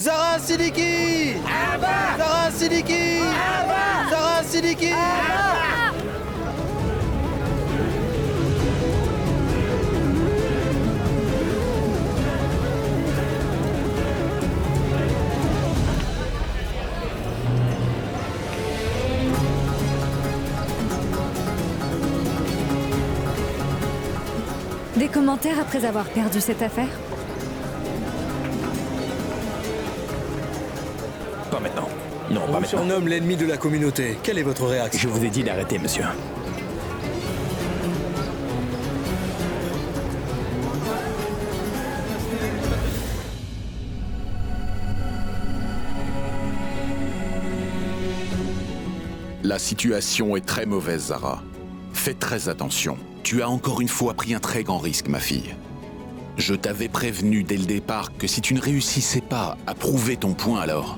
Zara Siddiqui! Zara Siddiqui! Zara Siddiqui! Des commentaires après avoir perdu cette affaire? Pas maintenant. Non, On pas vous maintenant. surnomme l'ennemi de la communauté. Quelle est votre réaction? Je vous ai dit d'arrêter, monsieur. La situation est très mauvaise, Zara. Fais très attention. Tu as encore une fois pris un très grand risque, ma fille. Je t'avais prévenu dès le départ que si tu ne réussissais pas à prouver ton point alors,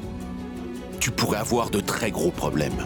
tu pourrais avoir de très gros problèmes.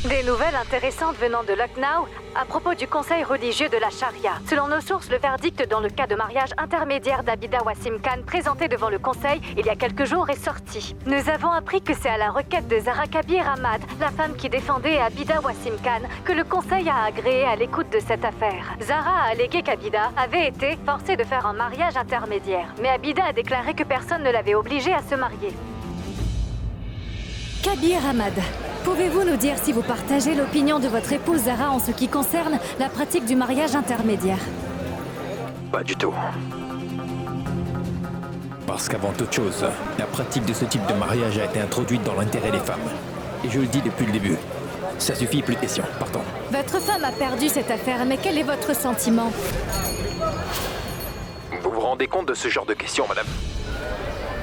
Des nouvelles intéressantes venant de Lucknow à propos du conseil religieux de la charia. Selon nos sources, le verdict dans le cas de mariage intermédiaire d'Abida Wassim Khan présenté devant le conseil il y a quelques jours est sorti. Nous avons appris que c'est à la requête de Zara Kabir Ahmad, la femme qui défendait Abida Wassim Khan, que le conseil a agréé à l'écoute de cette affaire. Zara a allégué qu'Abida avait été forcée de faire un mariage intermédiaire, mais Abida a déclaré que personne ne l'avait obligée à se marier. Kabir Ahmad, pouvez-vous nous dire si vous partagez l'opinion de votre épouse Zara en ce qui concerne la pratique du mariage intermédiaire? Pas du tout. Parce qu'avant toute chose, la pratique de ce type de mariage a été introduite dans l'intérêt des femmes. Et je le dis depuis le début. Ça suffit, plus de questions. Partons. Votre femme a perdu cette affaire, mais quel est votre sentiment? Vous vous rendez compte de ce genre de questions, madame?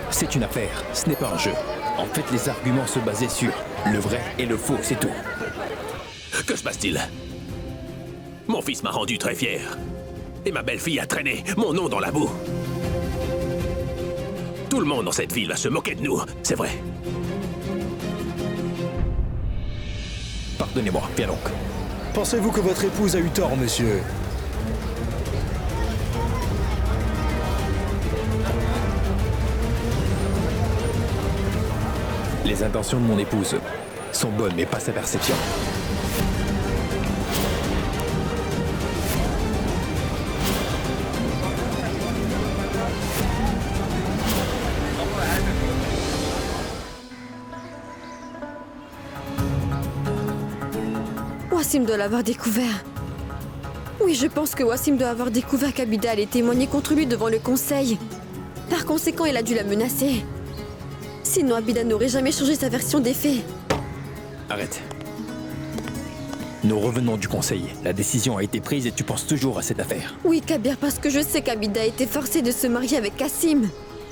C'est une affaire, ce n'est pas un jeu. En fait, les arguments se basaient sur le vrai et le faux, c'est tout. Que se passe-t-il? Mon fils m'a rendu très fier. Et ma belle-fille a traîné mon nom dans la boue. Tout le monde dans cette ville va se moquer de nous, c'est vrai. Pardonnez-moi, viens donc. Pensez-vous que votre épouse a eu tort, monsieur? Les intentions de mon épouse sont bonnes, mais pas sa perception. Wassim doit l'avoir découvert. Oui, je pense que Wassim doit avoir découvert qu'Abida allait témoigner contre lui devant le conseil. Par conséquent, il a dû la menacer. Sinon, Abida n'aurait jamais changé sa version des faits. Arrête. Nous revenons du conseil. La décision a été prise et tu penses toujours à cette affaire. Oui, Kabir, parce que je sais qu'Abida a été forcée de se marier avec Kassim,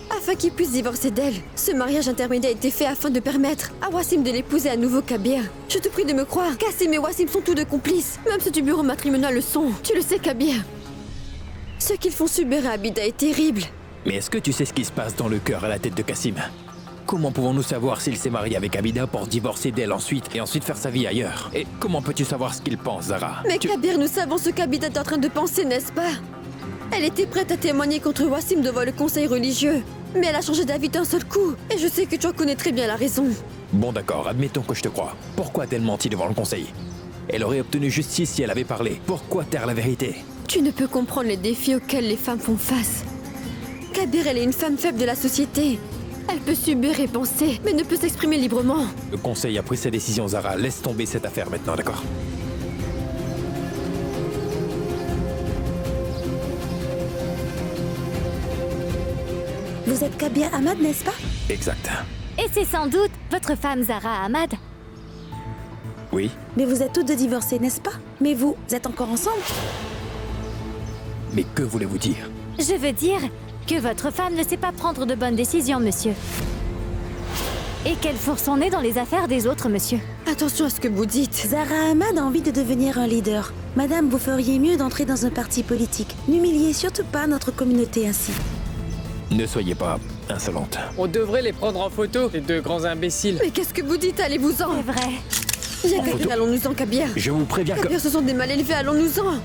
afin qu'il puisse divorcer d'elle. Ce mariage intermédiaire a été fait afin de permettre à Wassim de l'épouser à nouveau, Kabir. Je te prie de me croire, Kassim et Wassim sont tous deux complices. Même ceux du bureau matrimonial le sont. Tu le sais, Kabir. Ce qu'ils font subir à Abida est terrible. Mais est-ce que tu sais ce qui se passe dans le cœur à la tête de Kassim? Comment pouvons-nous savoir s'il s'est marié avec Abida pour divorcer d'elle ensuite et ensuite faire sa vie ailleurs? Et comment peux-tu savoir ce qu'il pense, Zara? Mais Kabir, nous savons ce qu'Abida est en train de penser, n'est-ce pas? Elle était prête à témoigner contre Wassim devant le conseil religieux. Mais elle a changé d'avis d'un seul coup. Et je sais que tu en connais très bien la raison. Bon d'accord, admettons que je te crois. Pourquoi a-t-elle menti devant le conseil? Elle aurait obtenu justice si elle avait parlé. Pourquoi taire la vérité? Tu ne peux comprendre les défis auxquels les femmes font face. Kabir, elle est une femme faible de la société. Elle peut subir et penser, mais ne peut s'exprimer librement. Le conseil a pris sa décision, Zara. Laisse tomber cette affaire maintenant, d'accord? Vous êtes Kabir Ahmad, n'est-ce pas? Exact. Et c'est sans doute votre femme Zara Ahmad. Oui? Mais vous êtes toutes deux divorcées, n'est-ce pas? Mais vous êtes encore ensemble? Mais que voulez-vous dire? Je veux dire que votre femme ne sait pas prendre de bonnes décisions, monsieur. Et qu'elle fourre son nez dans les affaires des autres, monsieur. Attention à ce que vous dites. Zara Ahmad a envie de devenir un leader. Madame, vous feriez mieux d'entrer dans un parti politique. N'humiliez surtout pas notre communauté ainsi. Ne soyez pas insolente. On devrait les prendre en photo, les deux grands imbéciles. Mais qu'est-ce que vous dites? Allez-vous-en. C'est vrai. Bien, Kabir, allons-nous-en, Kabir. Je vous préviens que... Kabir, ce sont des mal élevés, allons-nous-en.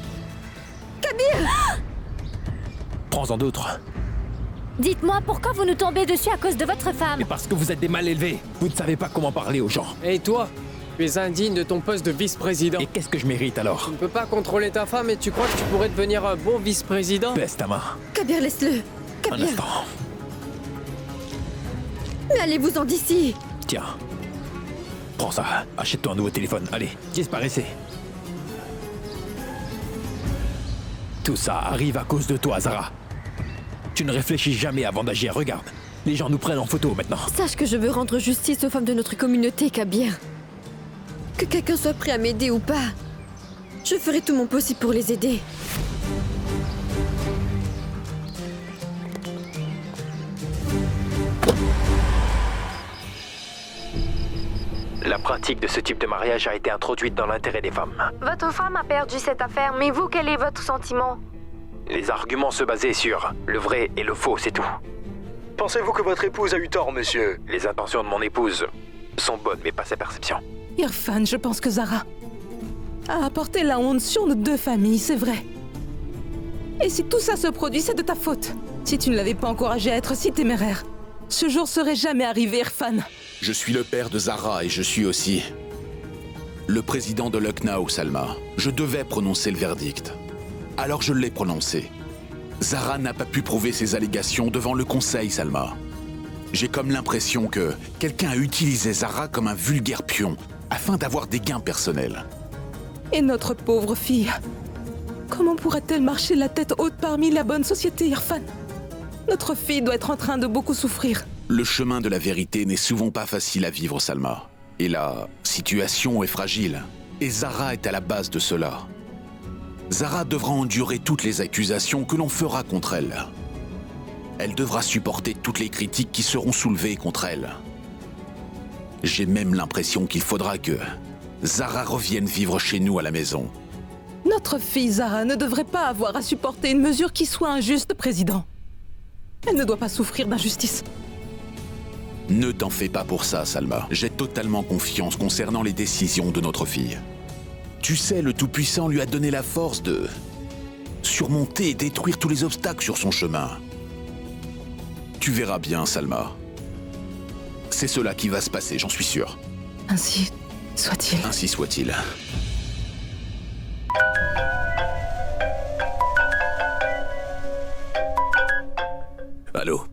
Kabir! Prends-en d'autres. Dites-moi pourquoi vous nous tombez dessus à cause de votre femme. Et parce que vous êtes des mal élevés. Vous ne savez pas comment parler aux gens. Et toi? Tu es indigne de ton poste de vice-président. Et qu'est-ce que je mérite alors? Tu ne peux pas contrôler ta femme et tu crois que tu pourrais devenir un bon vice-président? Baisse ta main. Kabir, laisse-le. Un Kabir. instant. Mais allez-vous-en d'ici. Tiens. Prends ça. Achète-toi un nouveau téléphone. Allez, disparaissez. Tout ça arrive à cause de toi, Zara. Tu ne réfléchis jamais avant d'agir. Regarde. Les gens nous prennent en photo maintenant. Sache que je veux rendre justice aux femmes de notre communauté, Kabir. Que quelqu'un soit prêt à m'aider ou pas, je ferai tout mon possible pour les aider. La pratique de ce type de mariage a été introduite dans l'intérêt des femmes. Votre femme a perdu cette affaire, mais vous, quel est votre sentiment? Les arguments se basaient sur le vrai et le faux, c'est tout. Pensez-vous que votre épouse a eu tort, monsieur? Les intentions de mon épouse sont bonnes, mais pas sa perception. Irfan, je pense que Zara a apporté la honte sur nos deux familles, c'est vrai. Et si tout ça se produit, c'est de ta faute. Si tu ne l'avais pas encouragée à être si téméraire, ce jour serait jamais arrivé, Irfan. Je suis le père de Zara et je suis aussi le président de Lucknow, Salma. Je devais prononcer le verdict. Alors je l'ai prononcé. Zara n'a pas pu prouver ses allégations devant le conseil, Salma. J'ai comme l'impression que quelqu'un a utilisé Zara comme un vulgaire pion afin d'avoir des gains personnels. Et notre pauvre fille, comment pourrait-elle marcher la tête haute parmi la bonne société, Irfan? Notre fille doit être en train de beaucoup souffrir. Le chemin de la vérité n'est souvent pas facile à vivre, Salma. Et la situation est fragile. Et Zara est à la base de cela. Zara devra endurer toutes les accusations que l'on fera contre elle. Elle devra supporter toutes les critiques qui seront soulevées contre elle. J'ai même l'impression qu'il faudra que Zara revienne vivre chez nous à la maison. Notre fille Zara ne devrait pas avoir à supporter une mesure qui soit injuste, Président. Elle ne doit pas souffrir d'injustice. Ne t'en fais pas pour ça, Salma. J'ai totalement confiance concernant les décisions de notre fille. Tu sais, le Tout-Puissant lui a donné la force de surmonter et détruire tous les obstacles sur son chemin. Tu verras bien, Salma. C'est cela qui va se passer, j'en suis sûr. Ainsi soit-il. Ainsi soit-il. Allô?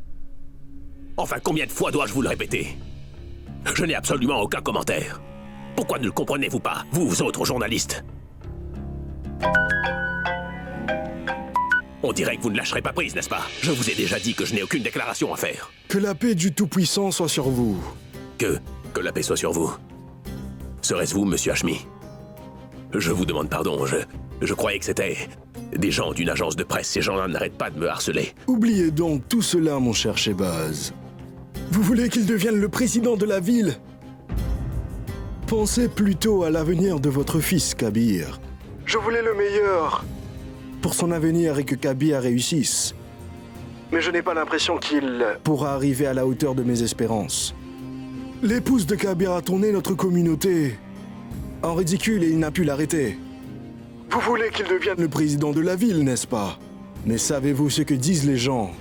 Enfin, combien de fois dois-je vous le répéter? Je n'ai absolument aucun commentaire. Pourquoi ne le comprenez-vous pas, vous autres journalistes? On dirait que vous ne lâcherez pas prise, n'est-ce pas? Je vous ai déjà dit que je n'ai aucune déclaration à faire. Que la paix du Tout-Puissant soit sur vous. Que la paix soit sur vous. Serait-ce vous, monsieur Hashmi? Je vous demande pardon, je croyais que c'était des gens d'une agence de presse. Ces gens-là n'arrêtent pas de me harceler. Oubliez donc tout cela, mon cher Shehbaz. Vous voulez qu'il devienne le président de la ville? Pensez plutôt à l'avenir de votre fils, Kabir. Je voulais le meilleur pour son avenir et que Kabir réussisse. Mais je n'ai pas l'impression qu'il pourra arriver à la hauteur de mes espérances. L'épouse de Kabir a tourné notre communauté en ridicule et il n'a pu l'arrêter. Vous voulez qu'il devienne le président de la ville, n'est-ce pas? Mais savez-vous ce que disent les gens?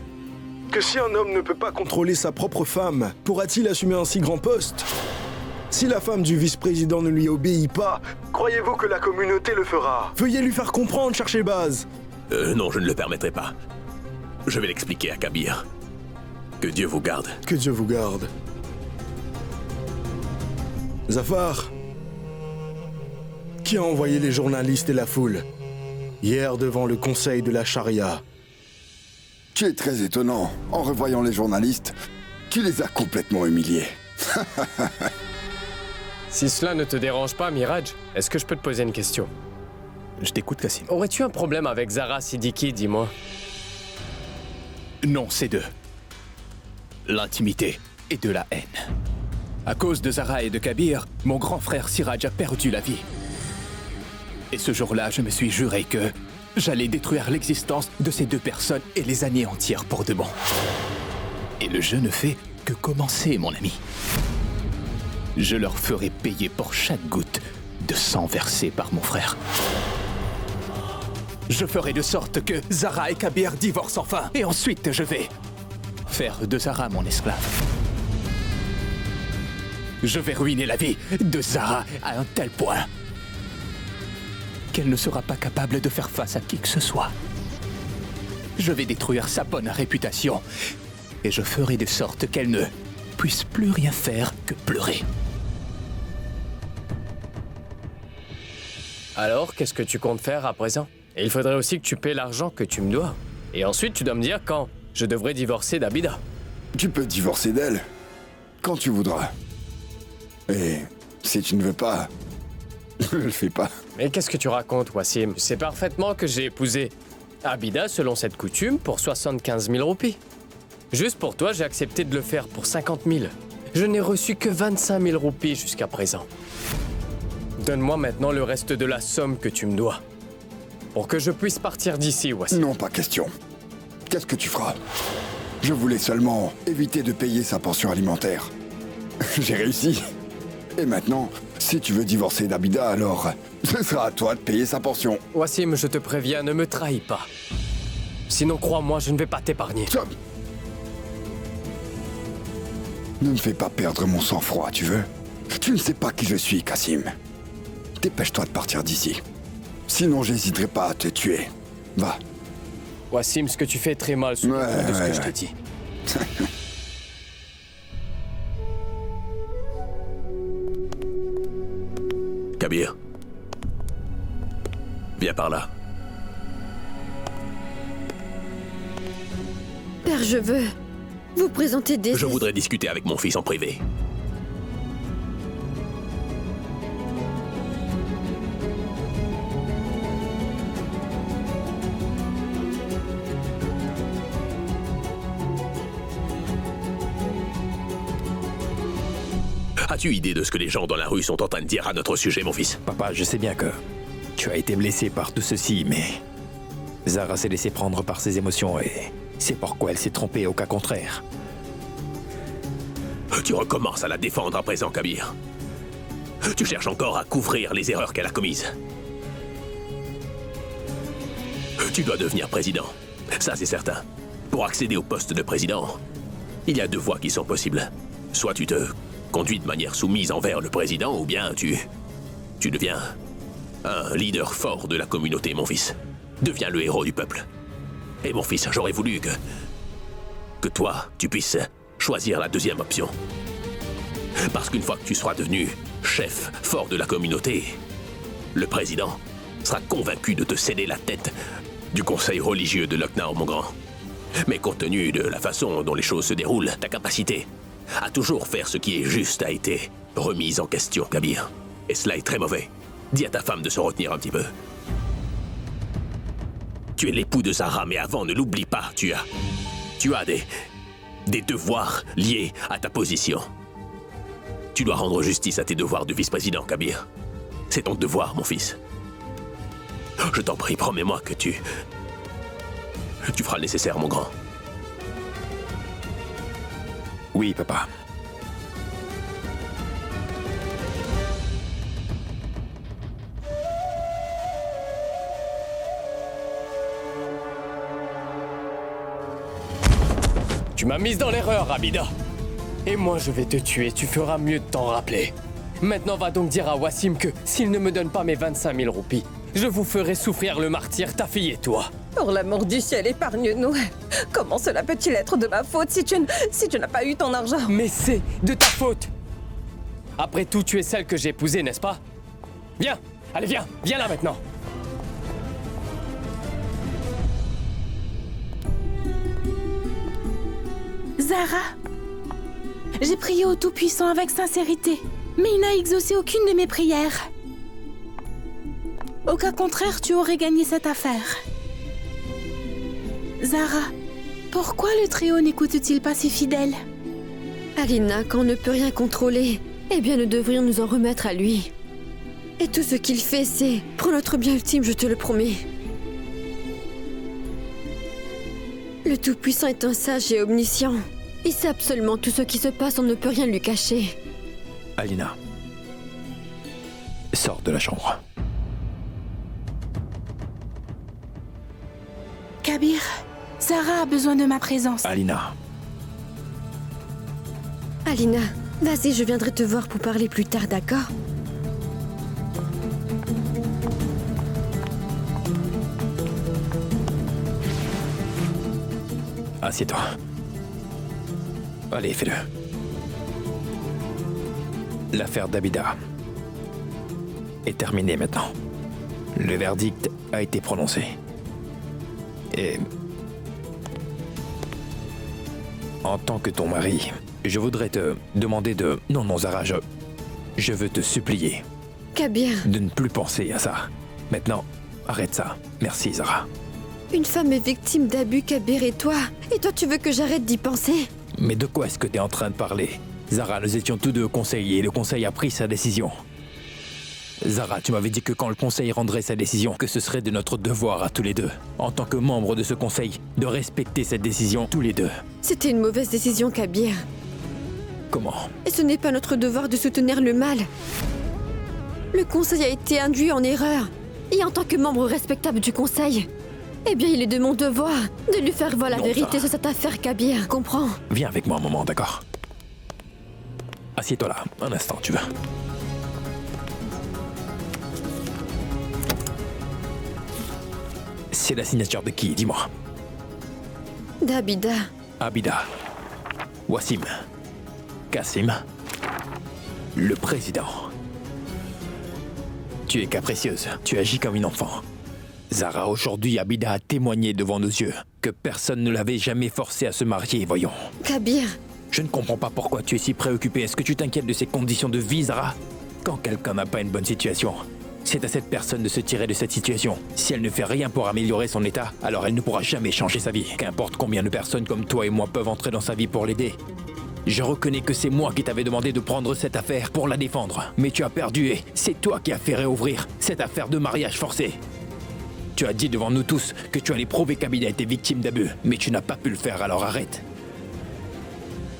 Que si un homme ne peut pas contrôler sa propre femme, pourra-t-il assumer un si grand poste? Si la femme du vice-président ne lui obéit pas, croyez-vous que la communauté le fera? Veuillez lui faire comprendre, cher Shehbaz. Non, je ne le permettrai pas. Je vais l'expliquer à Kabir. Que Dieu vous garde. Que Dieu vous garde. Zafar, qui a envoyé les journalistes et la foule hier devant le conseil de la charia? Qui est très étonnant, en revoyant les journalistes, qui les a complètement humiliés. Si cela ne te dérange pas, Miraj, est-ce que je peux te poser une question? Je t'écoute, Kassim. Aurais-tu un problème avec Zara Siddiqui, dis-moi? Non, c'est de l'intimité et de la haine. À cause de Zara et de Kabir, mon grand frère Siraj a perdu la vie. Et ce jour-là, je me suis juré que j'allais détruire l'existence de ces deux personnes et les anéantir pour de bon. Et le jeu ne fait que commencer, mon ami. Je leur ferai payer pour chaque goutte de sang versé par mon frère. Je ferai de sorte que Zara et Kabir divorcent enfin. Et ensuite, je vais faire de Zara mon esclave. Je vais ruiner la vie de Zara à un tel point qu'elle ne sera pas capable de faire face à qui que ce soit. Je vais détruire sa bonne réputation et je ferai de sorte qu'elle ne puisse plus rien faire que pleurer. Alors, qu'est-ce que tu comptes faire à présent? Et il faudrait aussi que tu paies l'argent que tu me dois. Et ensuite, tu dois me dire quand je devrais divorcer d'Abida. Tu peux divorcer d'elle quand tu voudras. Et si tu ne veux pas, ne le fais pas. Mais qu'est-ce que tu racontes, Wassim? Tu sais parfaitement que j'ai épousé Abida selon cette coutume pour 75 000 roupies. Juste pour toi, j'ai accepté de le faire pour 50 000. Je n'ai reçu que 25 000 roupies jusqu'à présent. Donne-moi maintenant le reste de la somme que tu me dois. Pour que je puisse partir d'ici, Wassim. Non, pas question. Qu'est-ce que tu feras? Je voulais seulement éviter de payer sa pension alimentaire. J'ai réussi. Et maintenant, si tu veux divorcer d'Abida, alors ce sera à toi de payer sa pension. Wassim, je te préviens, ne me trahis pas. Sinon, crois-moi, je ne vais pas t'épargner. Stop. Ne me fais pas perdre mon sang-froid, tu veux? Tu ne sais pas qui je suis, Kassim. Dépêche-toi de partir d'ici. Sinon, j'hésiterai pas à te tuer. Va. Wassim, ce que tu fais est très mal sous le coup de ce que je te dis. Kabir. Viens par là. Père, je veux vous présenter des... Je voudrais discuter avec mon fils en privé. As-tu idée de ce que les gens dans la rue sont en train de dire à notre sujet, mon fils? Papa, je sais bien que tu as été blessé par tout ceci, mais Zara s'est laissée prendre par ses émotions et c'est pourquoi elle s'est trompée au cas contraire. Tu recommences à la défendre à présent, Kabir. Tu cherches encore à couvrir les erreurs qu'elle a commises. Tu dois devenir président. Ça, c'est certain. Pour accéder au poste de président, il y a deux voies qui sont possibles. Soit tu te conduis de manière soumise envers le président, ou bien tu deviens un leader fort de la communauté, mon fils. Deviens le héros du peuple. Et mon fils, j'aurais voulu que toi, tu puisses choisir la deuxième option. Parce qu'une fois que tu seras devenu chef fort de la communauté, le président sera convaincu de te céder la tête du conseil religieux de Lucknow, mon grand. Mais compte tenu de la façon dont les choses se déroulent, ta capacité à toujours faire ce qui est juste a été remise en question, Kabir. Et cela est très mauvais. Dis à ta femme de se retenir un petit peu. Tu es l'époux de Zara, mais avant, ne l'oublie pas, tu as des devoirs liés à ta position. Tu dois rendre justice à tes devoirs de vice-président, Kabir. C'est ton devoir, mon fils. Je t'en prie, promets-moi que tu feras le nécessaire, mon grand. Oui, papa. Tu m'as mise dans l'erreur, Abida. Et moi, je vais te tuer. Tu feras mieux de t'en rappeler. Maintenant, va donc dire à Wassim que s'il ne me donne pas mes 25 000 roupies, je vous ferai souffrir le martyr, ta fille et toi. Pour l'amour du ciel, épargne-nous. Comment cela peut-il être de ma faute si tu n'as pas eu ton argent? Mais c'est de ta faute. Après tout, tu es celle que j'ai épousée, n'est-ce pas? Viens, allez, viens là maintenant. Zara, j'ai prié au Tout-Puissant avec sincérité, mais il n'a exaucé aucune de mes prières. Au cas contraire, tu aurais gagné cette affaire. Zara, pourquoi le Très-Haut n'écoute-t-il pas ses fidèles? Alina, quand on ne peut rien contrôler, eh bien nous devrions nous en remettre à lui. Et tout ce qu'il fait, c'est pour notre bien ultime, je te le promets. Le Tout-Puissant est un sage et omniscient. Il sait absolument tout ce qui se passe, on ne peut rien lui cacher. Alina, sors de la chambre. Kabir, Zara a besoin de ma présence. Alina. Alina, vas-y, je viendrai te voir pour parler plus tard, d'accord? Assieds-toi. Allez, fais-le. L'affaire d'Abida est terminée maintenant. Le verdict a été prononcé. Et... en tant que ton mari, je voudrais te demander de... Non, Zara, je veux te supplier. Kabir. De ne plus penser à ça. Maintenant, arrête ça. Merci, Zara. Une femme est victime d'abus, Kabir, et toi? Et toi, tu veux que j'arrête d'y penser? Mais de quoi est-ce que t'es en train de parler? Zara, nous étions tous deux au conseil et le conseil a pris sa décision. Zara, tu m'avais dit que quand le conseil rendrait sa décision, que ce serait de notre devoir à tous les deux, en tant que membres de ce conseil, de respecter cette décision tous les deux. C'était une mauvaise décision, Kabir. Comment? Et ce n'est pas notre devoir de soutenir le mal. Le conseil a été induit en erreur. Et en tant que membre respectable du conseil, eh bien, il est de mon devoir de lui faire voir la vérité sur cette affaire, Kabir. Comprends? Viens avec moi un moment, d'accord? Assieds-toi là, un instant, tu veux. C'est la signature de qui, dis-moi? D'Abida. Abida. Wassim. Kassim. Le président. Tu es capricieuse, tu agis comme une enfant. Zara, aujourd'hui, Abida a témoigné devant nos yeux que personne ne l'avait jamais forcé à se marier, voyons. Kabir. Je ne comprends pas pourquoi tu es si préoccupé. Est-ce que tu t'inquiètes de ses conditions de vie, Zara? Quand quelqu'un n'a pas une bonne situation, c'est à cette personne de se tirer de cette situation. Si elle ne fait rien pour améliorer son état, alors elle ne pourra jamais changer sa vie. Qu'importe combien de personnes comme toi et moi peuvent entrer dans sa vie pour l'aider. Je reconnais que c'est moi qui t'avais demandé de prendre cette affaire pour la défendre. Mais tu as perdu et c'est toi qui as fait réouvrir cette affaire de mariage forcé. Tu as dit devant nous tous que tu allais prouver qu'Abida était victime d'abus, mais tu n'as pas pu le faire, alors arrête.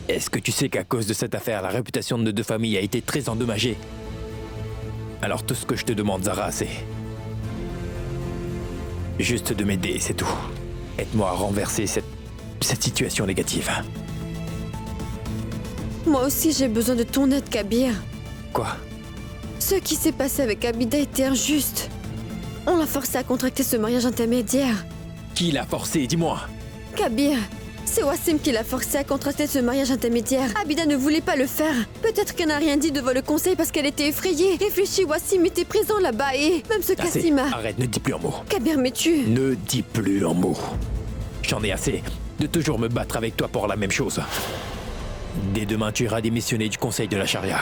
Est-ce que tu sais qu'à cause de cette affaire, la réputation de nos deux familles a été très endommagée? Alors tout ce que je te demande, Zara, c'est... juste de m'aider, c'est tout. Aide-moi à renverser cette situation négative. Moi aussi, j'ai besoin de ton aide, Kabir. Quoi? Ce qui s'est passé avec Abida était injuste. On l'a forcé à contracter ce mariage intermédiaire. Qui l'a forcé? Dis-moi. Kabir, c'est Wassim qui l'a forcé à contracter ce mariage intermédiaire. Abida ne voulait pas le faire. Peut-être qu'elle n'a rien dit devant le conseil parce qu'elle était effrayée. Réfléchis, Wassim était présent là-bas et même ce Kassim a... Arrête, ne dis plus un mot. Kabir, mais tu... Ne dis plus un mot. J'en ai assez de toujours me battre avec toi pour la même chose. Dès demain, tu iras démissionner du conseil de la charia.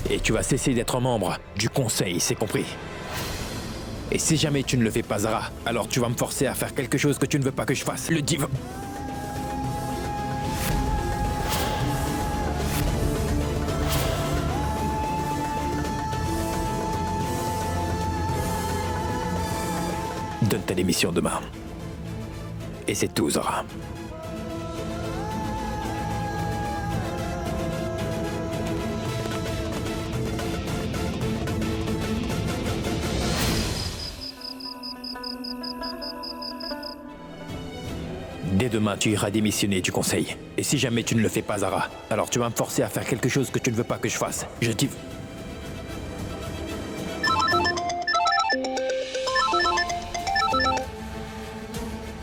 Et tu vas cesser d'être membre du conseil, c'est compris? Et si jamais tu ne le fais pas, Zara, alors tu vas me forcer à faire quelque chose que tu ne veux pas que je fasse. Le div... Donne ta démission demain. Et c'est tout, Zara. Dès demain, tu iras démissionner du conseil. Et si jamais tu ne le fais pas, Zara, alors tu vas me forcer à faire quelque chose que tu ne veux pas que je fasse. Je dis...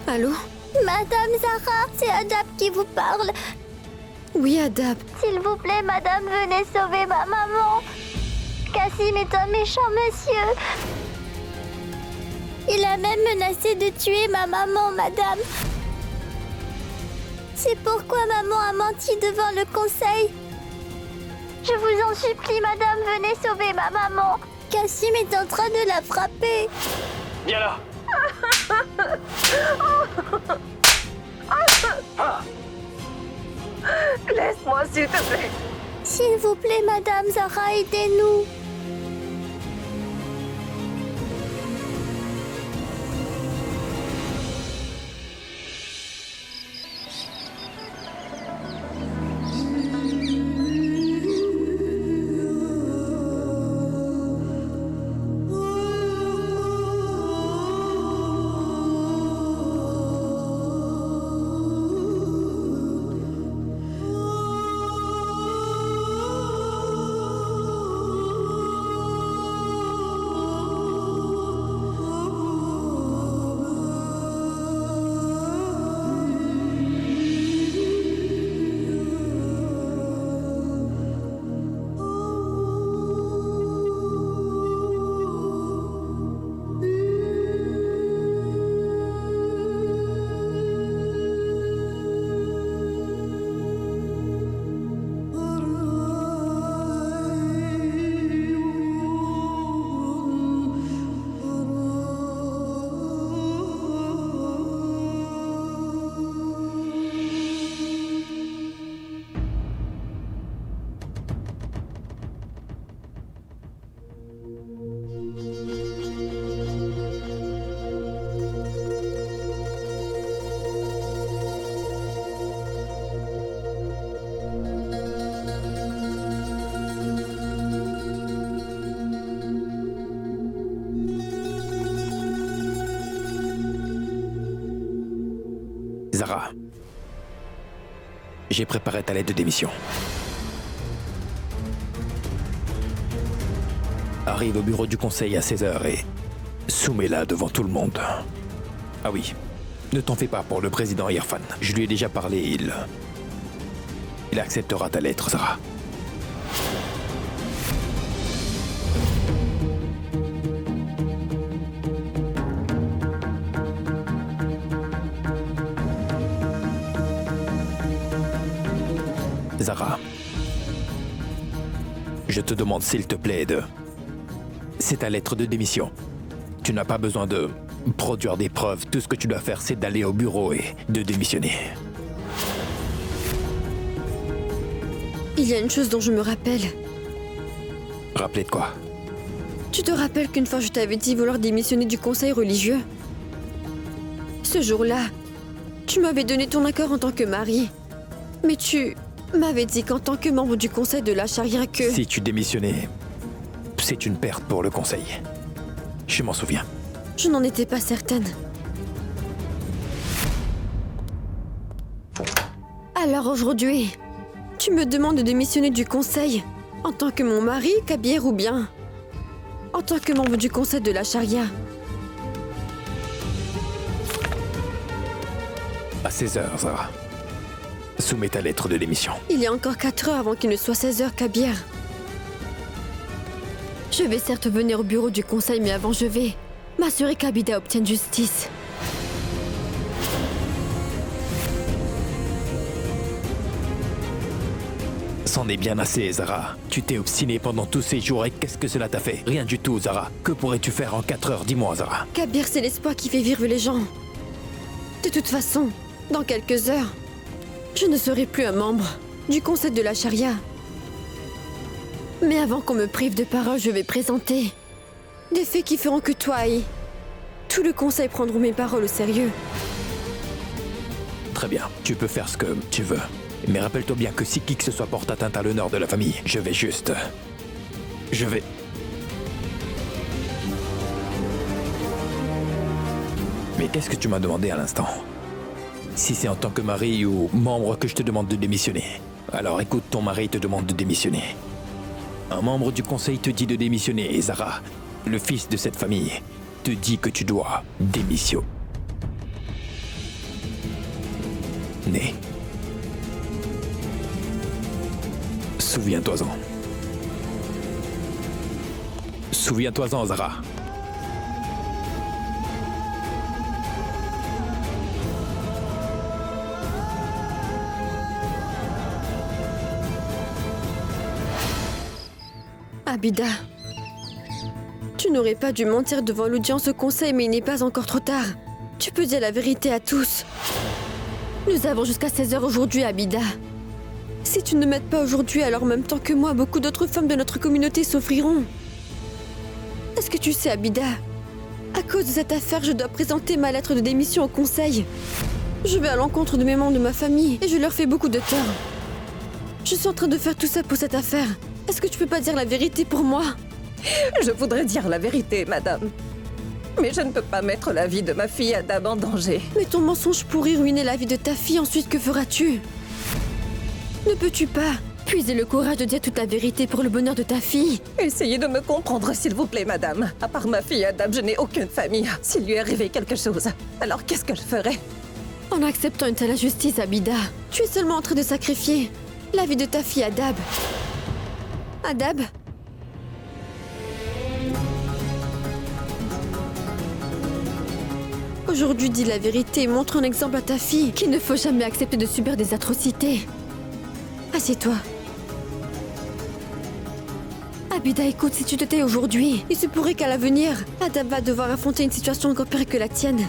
Allô? Madame Zara, c'est Adab qui vous parle. Oui, Adab. S'il vous plaît, madame, venez sauver ma maman. Kassim est un méchant monsieur. Il a même menacé de tuer ma maman, madame. C'est pourquoi maman a menti devant le conseil. Je vous en supplie, madame, venez sauver ma maman. Kassim est en train de la frapper. Viens là. Laisse-moi, s'il te plaît. S'il vous plaît, madame Zara, aidez-nous. Zara, j'ai préparé ta lettre de démission. Arrive au bureau du conseil à 16h et soumets-la devant tout le monde. Ah oui, ne t'en fais pas pour le président Irfan. Je lui ai déjà parlé, il acceptera ta lettre, Zara. Zara, je te demande s'il te plaît C'est ta lettre de démission. Tu n'as pas besoin de produire des preuves. Tout ce que tu dois faire, c'est d'aller au bureau et de démissionner. Il y a une chose dont je me rappelle. Rappelez de quoi? Tu te rappelles qu'une fois je t'avais dit vouloir démissionner du conseil religieux? Ce jour-là, tu m'avais donné ton accord en tant que mari. Mais tu m'avais dit qu'en tant que membre du conseil de la charia que... Si tu démissionnais, c'est une perte pour le conseil. Je m'en souviens. Je n'en étais pas certaine. Alors aujourd'hui, tu me demandes de démissionner du conseil en tant que mon mari, Kabir, ou bien en tant que membre du conseil de la charia? À 16h, Zara. Soumets ta lettre de démission. Il y a encore 4 heures avant qu'il ne soit 16h, Kabir. Je vais certes venir au bureau du conseil, mais avant je vais m'assurer qu'Abida obtienne justice. C'en est bien assez, Zara. Tu t'es obstinée pendant tous ces jours et qu'est-ce que cela t'a fait? Rien du tout, Zara. Que pourrais-tu faire en 4 heures? Dis-moi, Zara. Kabir, c'est l'espoir qui fait vivre les gens. De toute façon, dans quelques heures, je ne serai plus un membre du conseil de la charia. Mais avant qu'on me prive de parole, je vais présenter des faits qui feront que toi et tout le conseil prendront mes paroles au sérieux. Très bien, tu peux faire ce que tu veux. Mais rappelle-toi bien que si qui que ce soit porte atteinte à l'honneur de la famille, je vais... Mais qu'est-ce que tu m'as demandé à l'instant? Si c'est en tant que mari ou membre que je te demande de démissionner, alors écoute, ton mari te demande de démissionner. Un membre du conseil te dit de démissionner et Zara, le fils de cette famille, te dit que tu dois démissionner. Souviens-toi-en. Souviens-toi-en, Zara. Abida, tu n'aurais pas dû mentir devant l'audience au conseil, mais il n'est pas encore trop tard. Tu peux dire la vérité à tous. Nous avons jusqu'à 16h aujourd'hui, Abida. Si tu ne m'aides pas aujourd'hui, alors en même temps que moi, beaucoup d'autres femmes de notre communauté souffriront. Est-ce que tu sais, Abida, à cause de cette affaire, je dois présenter ma lettre de démission au conseil. Je vais à l'encontre de mes membres de ma famille et je leur fais beaucoup de tort. Je suis en train de faire tout ça pour cette affaire. Est-ce que tu peux pas dire la vérité pour moi? Je voudrais dire la vérité, madame. Mais je ne peux pas mettre la vie de ma fille Adab en danger. Mais ton mensonge pourrait ruiner la vie de ta fille, ensuite que feras-tu? Ne peux-tu pas puiser le courage de dire toute la vérité pour le bonheur de ta fille? Essayez de me comprendre, s'il vous plaît, madame. À part ma fille Adab, je n'ai aucune famille. S'il lui est arrivé quelque chose, alors qu'est-ce que je ferais? En acceptant une telle injustice, Abida, tu es seulement en train de sacrifier la vie de ta fille Adab. Adab? Aujourd'hui, dis la vérité et montre un exemple à ta fille qu'il ne faut jamais accepter de subir des atrocités. Assieds-toi. Abida, écoute, si tu te tais aujourd'hui, il se pourrait qu'à l'avenir, Adab va devoir affronter une situation encore pire que la tienne.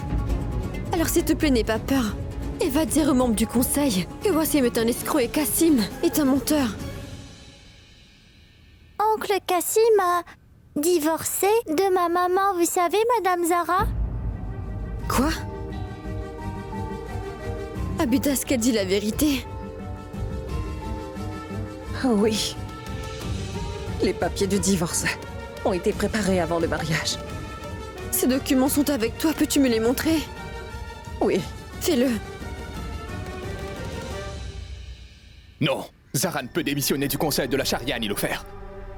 Alors s'il te plaît, n'aie pas peur. Et va dire aux membres du conseil que Wassim est un escroc et Kassim est un menteur. Oncle Kassim a divorcé de ma maman, vous savez, Madame Zara? Quoi? Abida, est-ce qu'elle dit la vérité? Oui. Les papiers de divorce ont été préparés avant le mariage. Ces documents sont avec toi, peux-tu me les montrer? Oui. Fais-le. Non, Zara ne peut démissionner du conseil de la charia ni le faire.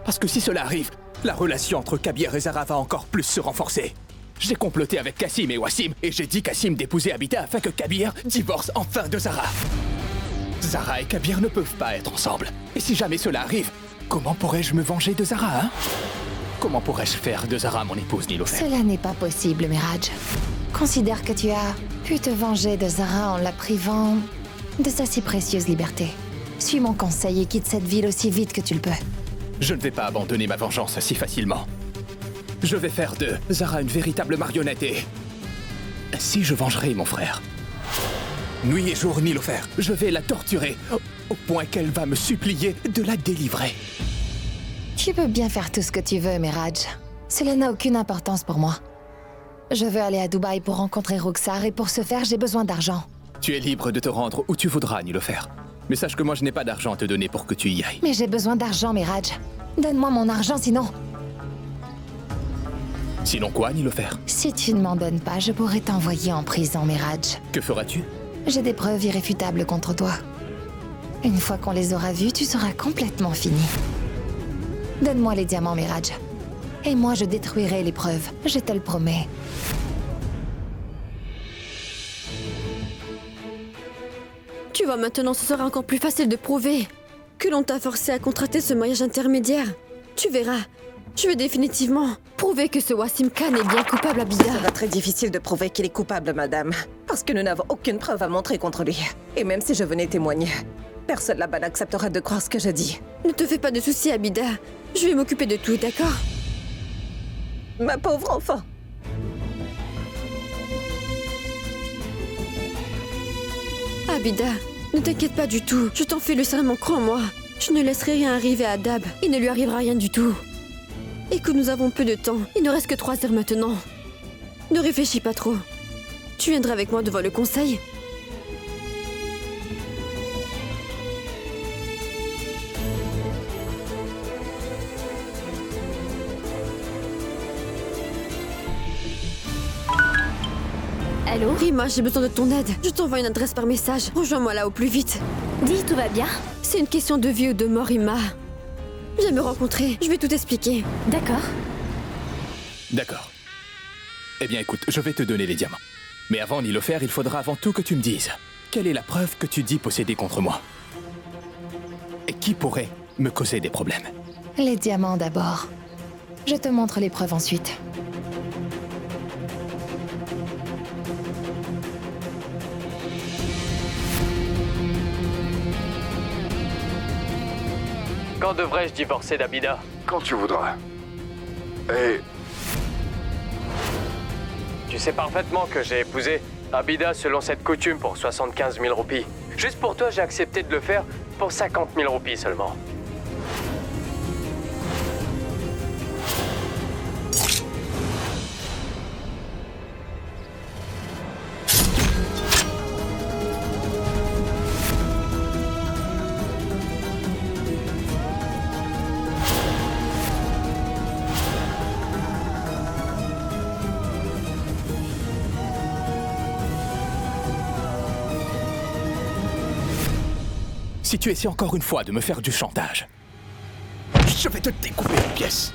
Parce que si cela arrive, la relation entre Kabir et Zara va encore plus se renforcer. J'ai comploté avec Kassim et Wassim et j'ai dit Kassim d'épouser Abida afin que Kabir divorce enfin de Zara. Zara et Kabir ne peuvent pas être ensemble. Et si jamais cela arrive, comment pourrais-je me venger de Zara, hein? Comment pourrais-je faire de Zara mon épouse Nilofer? Cela n'est pas possible, Miraj. Considère que tu as pu te venger de Zara en la privant de sa si précieuse liberté. Suis mon conseil et quitte cette ville aussi vite que tu le peux. Je ne vais pas abandonner ma vengeance si facilement. Je vais faire de Zara une véritable marionnette et... Si je vengerai mon frère, nuit et jour Nilofer, je vais la torturer au point qu'elle va me supplier de la délivrer. Tu peux bien faire tout ce que tu veux, Miraj. Cela n'a aucune importance pour moi. Je veux aller à Dubaï pour rencontrer Roxar et pour ce faire, j'ai besoin d'argent. Tu es libre de te rendre où tu voudras, Nilofer. Mais sache que moi, je n'ai pas d'argent à te donner pour que tu y ailles. Mais j'ai besoin d'argent, Miraj. Donne-moi mon argent, sinon... Sinon quoi, Nilofer? Si tu ne m'en donnes pas, je pourrais t'envoyer en prison, Miraj. Que feras-tu? J'ai des preuves irréfutables contre toi. Une fois qu'on les aura vues, tu seras complètement fini. Donne-moi les diamants, Miraj. Et moi, je détruirai les preuves. Je te le promets. Tu vois, maintenant, ce sera encore plus facile de prouver que l'on t'a forcé à contracter ce mariage intermédiaire. Tu verras. Je vais définitivement prouver que ce Wassim Khan est bien coupable, Abida. Ça sera très difficile de prouver qu'il est coupable, madame. Parce que nous n'avons aucune preuve à montrer contre lui. Et même si je venais témoigner, personne là-bas n'acceptera de croire ce que je dis. Ne te fais pas de soucis, Abida. Je vais m'occuper de tout, d'accord? Ma pauvre enfant. Abida, ne t'inquiète pas du tout. Je t'en fais le serment, crois-moi. Je ne laisserai rien arriver à Dab. Il ne lui arrivera rien du tout. Et que nous avons peu de temps. Il ne reste que 3 heures maintenant. Ne réfléchis pas trop. Tu viendras avec moi devant le conseil? Allô? Rima, j'ai besoin de ton aide. Je t'envoie une adresse par message. Rejoins-moi là au plus vite. Dis, tout va bien? C'est une question de vie ou de mort, Rima. Viens me rencontrer. Je vais tout expliquer. D'accord. D'accord. Eh bien écoute, je vais te donner les diamants. Mais avant d'y le faire, il faudra avant tout que tu me dises quelle est la preuve que tu dis posséder contre moi? Et qui pourrait me causer des problèmes? Les diamants d'abord. Je te montre les preuves ensuite. Quand devrais-je divorcer d'Abida? Quand tu voudras. Et... Tu sais parfaitement que j'ai épousé Abida selon cette coutume pour 75 000 roupies. Juste pour toi, j'ai accepté de le faire pour 50 000 roupies seulement. Si tu essaies encore une fois de me faire du chantage, je vais te découper en pièces.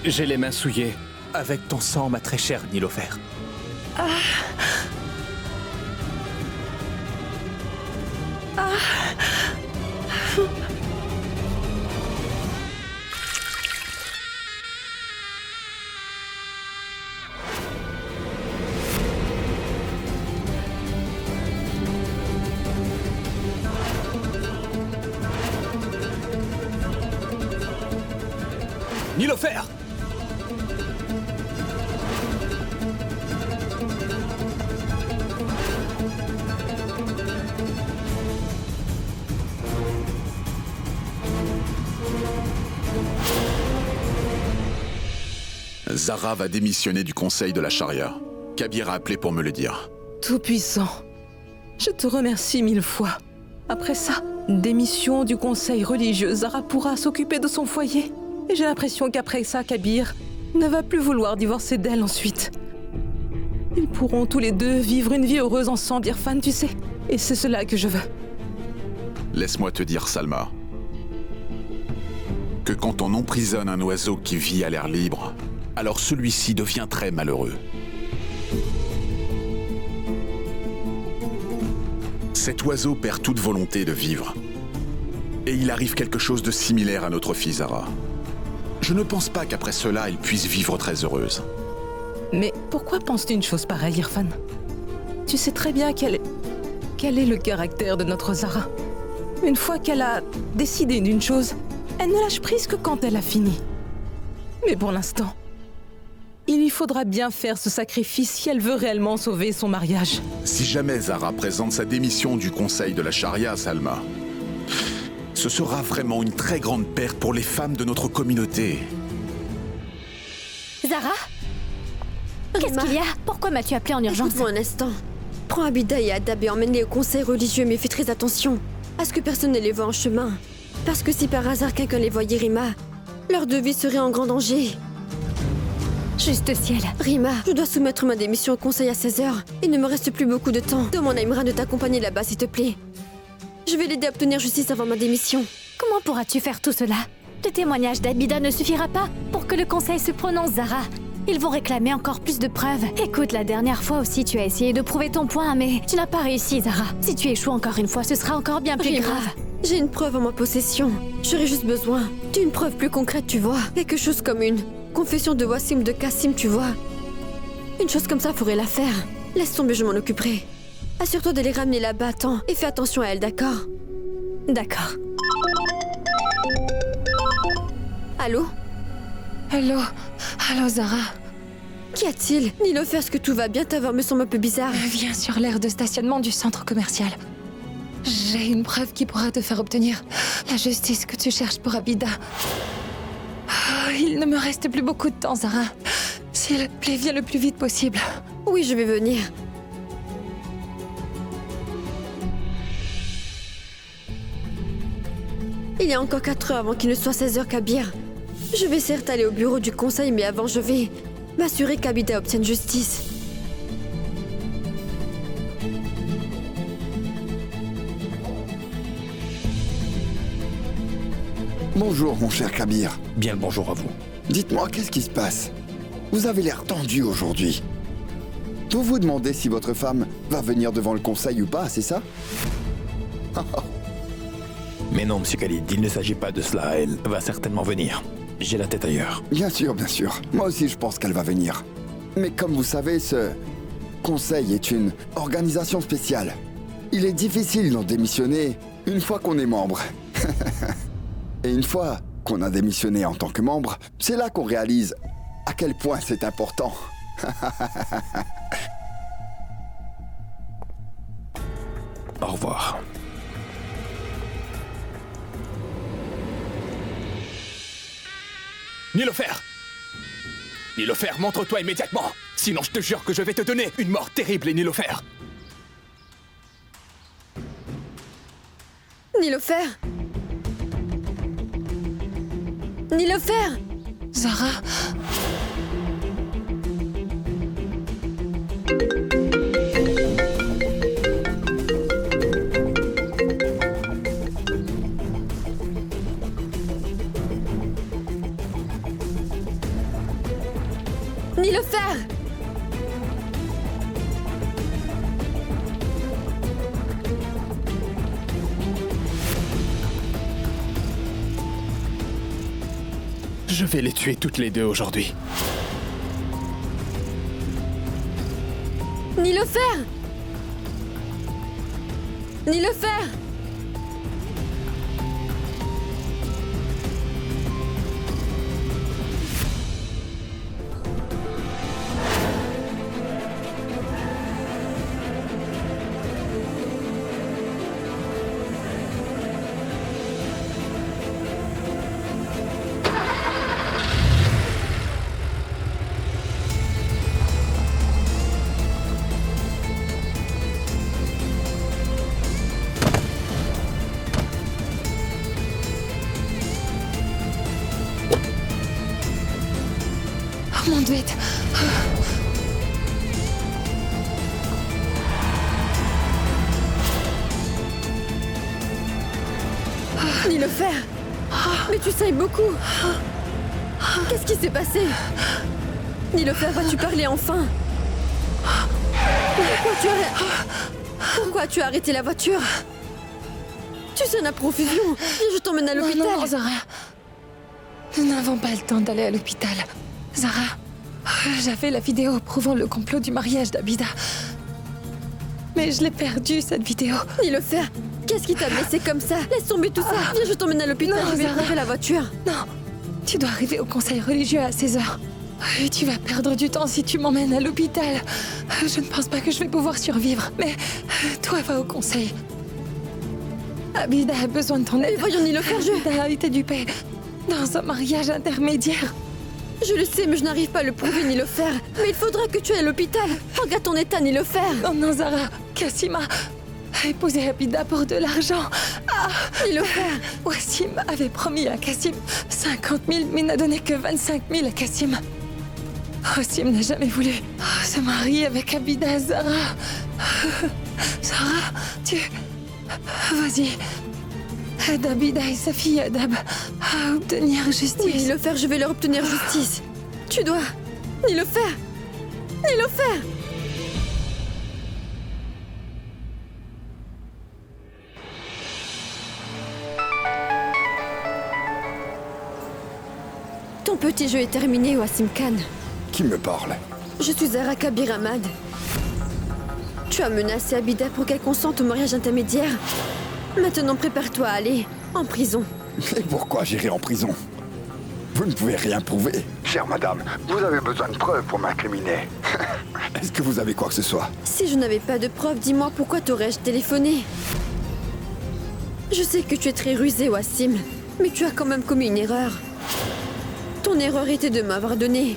J'ai les mains souillées avec ton sang, ma très chère Nilofer. Nilofer! Zara va démissionner du conseil de la charia. Kabir a appelé pour me le dire. Tout-puissant, je te remercie 1000 fois. Après ça, démission du conseil religieux, Zara pourra s'occuper de son foyer. Et j'ai l'impression qu'après ça, Kabir ne va plus vouloir divorcer d'elle ensuite. Ils pourront tous les deux vivre une vie heureuse ensemble, Irfan, tu sais. Et c'est cela que je veux. Laisse-moi te dire, Salma, que quand on emprisonne un oiseau qui vit à l'air libre, alors celui-ci devient très malheureux. Cet oiseau perd toute volonté de vivre. Et il arrive quelque chose de similaire à notre fille Zara. Je ne pense pas qu'après cela, elle puisse vivre très heureuse. Mais pourquoi penses-tu une chose pareille, Irfan? Tu sais très bien quel est le caractère de notre Zara. Une fois qu'elle a décidé d'une chose, elle ne lâche prise que quand elle a fini. Mais pour l'instant, il lui faudra bien faire ce sacrifice si elle veut réellement sauver son mariage. Si jamais Zara présente sa démission du conseil de la charia, Salma, ce sera vraiment une très grande perte pour les femmes de notre communauté. Zara? Qu'est-ce qu'il y a? Pourquoi m'as-tu appelé en urgence? Écoute-moi un instant. Prends Abida et Adab et emmène-les au conseil religieux, mais fais très attention à ce que personne ne les voie en chemin. Parce que si par hasard quelqu'un les voyait, Rima, leur vie serait en grand danger. Juste ciel. Rima, je dois soumettre ma démission au conseil à 16h. Il ne me reste plus beaucoup de temps. Demande à Imran de t'accompagner là-bas, s'il te plaît. Je vais l'aider à obtenir justice avant ma démission. Comment pourras-tu faire tout cela? Le témoignage d'Abida ne suffira pas pour que le conseil se prononce, Zara. Ils vont réclamer encore plus de preuves. Écoute, la dernière fois aussi, tu as essayé de prouver ton point, mais tu n'as pas réussi, Zara. Si tu échoues encore une fois, ce sera encore bien plus Rima, grave. J'ai une preuve en ma possession. J'aurais juste besoin d'une preuve plus concrète, tu vois. Quelque chose comme une confession de Wassim de Kassim, tu vois. Une chose comme ça ferait l'affaire. Laisse tomber, je m'en occuperai. Assure-toi de les ramener là-bas à temps et fais attention à elle, d'accord? D'accord. Allô? Allô? Allô, Zara? Qu'y a-t-il? Nilofer, est-ce que tout va bien? Ta voix me semble un peu bizarre. Viens sur l'aire de stationnement du centre commercial. J'ai une preuve qui pourra te faire obtenir la justice que tu cherches pour Abida. Oh, il ne me reste plus beaucoup de temps, Zara. S'il te plaît, viens le plus vite possible. Oui, je vais venir. Il y a encore 4 heures avant qu'il ne soit 16h, Kabir. Je vais certes aller au bureau du conseil, mais avant je vais m'assurer qu'Abida obtienne justice. Bonjour, mon cher Kabir. Bien le bonjour à vous. Dites-moi, qu'est-ce qui se passe? Vous avez l'air tendu aujourd'hui. Vous vous demandez si votre femme va venir devant le conseil ou pas, c'est ça? Mais non, monsieur Khalid, il ne s'agit pas de cela. Elle va certainement venir. J'ai la tête ailleurs. Bien sûr, bien sûr. Moi aussi, je pense qu'elle va venir. Mais comme vous savez, ce conseil est une organisation spéciale. Il est difficile d'en démissionner une fois qu'on est membre. Et une fois qu'on a démissionné en tant que membre, c'est là qu'on réalise à quel point c'est important. Au revoir. Nilofer! Nilofer, montre-toi immédiatement! Sinon je te jure que je vais te donner une mort terrible, Nilofer! Nilofer! Nilofer! Zara! Nilofer! Je vais les tuer toutes les deux aujourd'hui. Nilofer! Nilofer! Mon duet. Nilofer! Mais tu saignes beaucoup! Qu'est-ce qui s'est passé? Nilofer, vas-tu parler enfin? Pourquoi tu as arrêté la voiture? Tu saignes à profusion. Viens, je t'emmène à l'hôpital. Non, Zara. Nous n'avons pas le temps d'aller à l'hôpital. Zara, j'avais la vidéo prouvant le complot du mariage d'Abida. Mais je l'ai perdue, cette vidéo. Nilofer, qu'est-ce qui t'a blessé comme ça? Laisse tomber tout ça. Viens, je t'emmène à l'hôpital. Je vais retrouver la voiture. Non, tu dois arriver au conseil religieux à 16h. Tu vas perdre du temps si tu m'emmènes à l'hôpital. Je ne pense pas que je vais pouvoir survivre, mais toi, va au conseil. Abida a besoin de ton aide. Voyons, Nilofer, Abida a été dupée dans un mariage intermédiaire. Je le sais, mais je n'arrive pas à le prouver, Nilofer. Mais il faudra que tu ailles à l'hôpital. Regarde ton état, Nilofer. Non, Zara. Kassima a épousé Abida pour de l'argent. Nilofer. Wassim avait promis à Kassim 50 000, mais n'a donné que 25 000 à Kassim. Wassim n'a jamais voulu se marier avec Abida, Zara. Zara, vas-vas-y. Aide Abida et sa fille Adab à obtenir justice. Oui, Nilofer, je vais leur obtenir justice. Tu dois... Nilofer. Nilofer. Ton petit jeu est terminé, Wassim Khan. Qui me parle? Je suis Zara Kabir Ahmad. Tu as menacé Abida pour qu'elle consente au mariage intermédiaire. Maintenant, prépare-toi à aller en prison. Et pourquoi j'irai en prison? Vous ne pouvez rien prouver. Chère madame, vous avez besoin de preuves pour m'incriminer. Est-ce que vous avez quoi que ce soit? Si je n'avais pas de preuves, dis-moi pourquoi t'aurais-je téléphoné? Je sais que tu es très rusé, Wassim, mais tu as quand même commis une erreur. Ton erreur était de m'avoir donné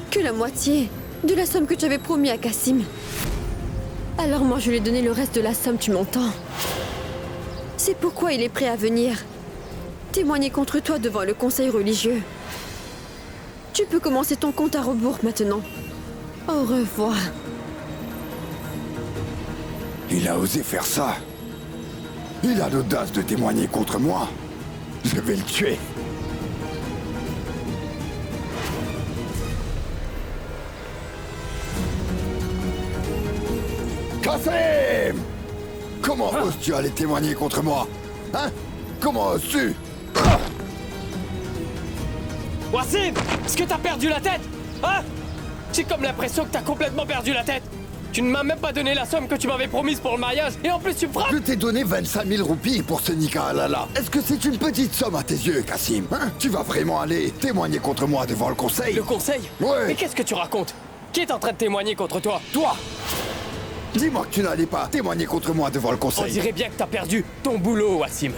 que la moitié de la somme que tu avais promis à Kassim. Alors moi, je lui ai donné le reste de la somme, tu m'entends? C'est pourquoi il est prêt à venir témoigner contre toi devant le conseil religieux. Tu peux commencer ton compte à rebours maintenant. Au revoir. Il a osé faire ça. Il a l'audace de témoigner contre moi. Je vais le tuer. Kassim! Comment oses-tu aller témoigner contre moi? Hein? Comment oses-tu? Wassim! Est-ce que t'as perdu la tête? Hein? J'ai comme l'impression que t'as complètement perdu la tête. Tu ne m'as même pas donné la somme que tu m'avais promise pour le mariage, et en plus tu me frappes! Je t'ai donné 25 000 roupies pour ce Nika Halala. Est-ce que c'est une petite somme à tes yeux, Kassim? Hein? Tu vas vraiment aller témoigner contre moi devant le conseil? Le conseil? Ouais! Mais qu'est-ce que tu racontes? Qui est en train de témoigner contre toi? Toi! Dis-moi que tu n'allais pas témoigner contre moi devant le conseil. On dirait bien que t'as perdu ton boulot, Wassim.